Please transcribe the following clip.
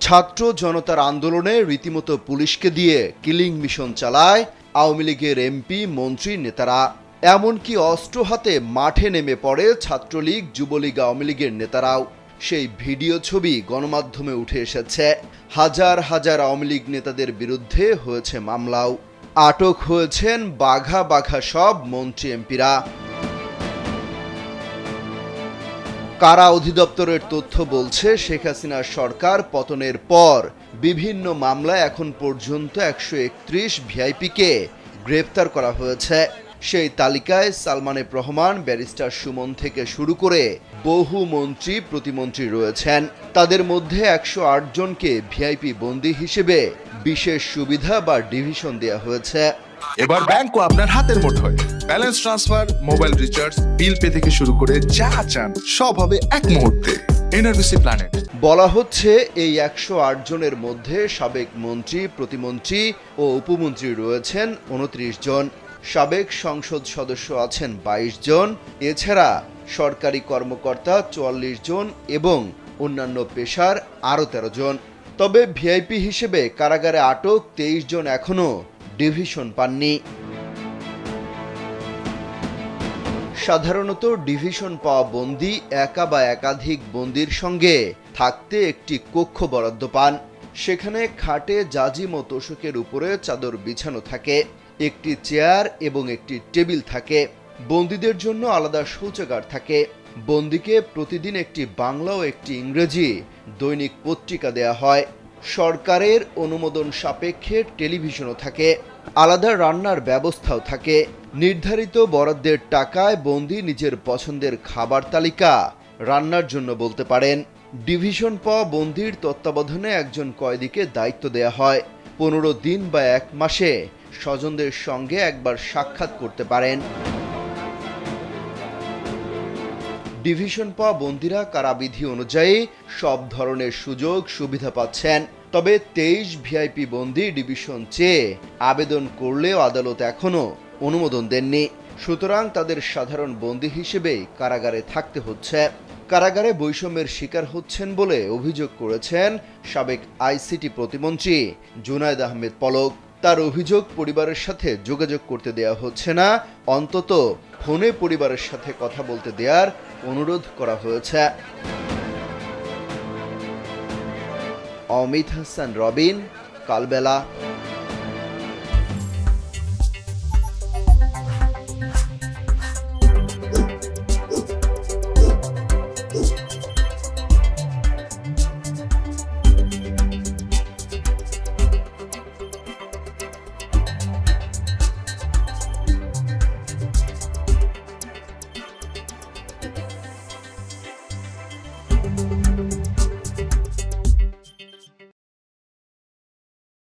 ছাত্র জনতার আন্দোলনে রীতিমতো পুলিশকে দিয়ে কিলিং মিশন চালায় আওয়ামী লীগের এমপি মন্ত্রী নেতারা। এমনকি অস্ত্র হাতে মাঠে নেমে পড়ে ছাত্রলীগ যুবলীগ আওয়ামী লীগের নেতারাও। সেই ভিডিও ছবি গণমাধ্যমে উঠে এসেছে। হাজার হাজার আওয়ামী লীগ নেতাদের বিরুদ্ধে হয়েছে মামলাও। আটক হয়েছেন বাঘা বাঘা সব মন্ত্রী এমপিরা। কারা অধিদপ্তরের তথ্য বলছে, শেখ হাসিনার সরকার পতনের পর বিভিন্ন মামলায় এখন পর্যন্ত 131 ভিআইপিকে গ্রেপ্তার করা হয়েছে। সেই তালিকায় সালমান এফ রহমান, ব্যারিস্টার সুমন থেকে শুরু করে বহু মন্ত্রী প্রতিমন্ত্রী রয়েছেন। তাদের মধ্যে 108 জনকে ভিআইপি বন্দী হিসেবে বিশেষ সুবিধা বা ডিভিশন দেওয়া হয়েছে। এবার ব্যাংকও আপনার হাতের মুঠোয়। Balance transfer, mobile recharge, bill pay থেকে শুরু করে যা চান সব হবে এক মুহূর্তে। NRBC planet. বলা হচ্ছে এই 108 জনের মধ্যে সাবেক মন্ত্রী, প্রতিমন্ত্রী ও উপমন্ত্রী রয়েছেন 29 জন। সাবেক সংসদ সদস্য আছেন 22 জন। এছাড়া সরকারি কর্মকর্তা 44 জন এবং অন্যান্য পেশার আরও 13 জন। তবে ভিআইপি হিসেবে কারাগারে আটক 23 জন এখনও ডিভিশন পাননি। সাধারণত ডিভিশন পাওয়া বন্দী একা বা একাধিক বন্দীর সঙ্গে থাকতে একটি কক্ষ বরাদ্দ পান। সেখানে খাটে জাজিম ও তোশকের উপরে চাদর বিছানো থাকে, একটি চেয়ার এবং একটি টেবিল থাকে। বন্দীদের জন্য আলাদা শৌচাগার থাকে। বন্দীকে প্রতিদিন একটি বাংলা ও একটি ইংরেজি দৈনিক পত্রিকা দেয়া হয়। সরকারের অনুমোদন সাপেক্ষে টেলিভিশনও থাকে। আলাদা রান্নার ব্যবস্থাও থাকে। নির্ধারিত বরাদ্দের টাকায় বন্দী নিজের পছন্দের খাবার তালিকা রান্নার জন্য বলতে পারেন। ডিভিশন পাওয়া বন্দীর তত্ত্বাবধানে একজন কয়েদিকে দায়িত্ব দেয়া হয়। 15 দিন বা 1 মাসে স্বজনদের সঙ্গে একবার সাক্ষাৎ করতে পারেন। ডিভিশন পাওয়া বন্দীরা কারাবিধি অনুযায়ী সব ধরনের সুযোগ সুবিধা পাচ্ছেন। তবে 23 ভিআইপি বন্দী ডিভিশন চেয়ে আবেদন করলেও আদালত এখনও অনুমোদন দেননি। সুতরাং তাদের সাধারণ বন্দী হিসেবেই কারাগারে থাকতে হচ্ছে। কারাগারে বৈষম্যের শিকার হচ্ছেন বলে অভিযোগ করেছেন সাবেক আইসিটি প্রতিমন্ত্রী জুনায়েদ আহমেদ পলক। তার অভিযোগ, পরিবারের সাথে যোগাযোগ করতে দেয়া হচ্ছে না, অন্তত ফোনে পরিবারের সাথে কথা বলতে দেওয়ার অনুরোধ করা হয়েছে। অমিত হাসান রবিন, কালবেলা।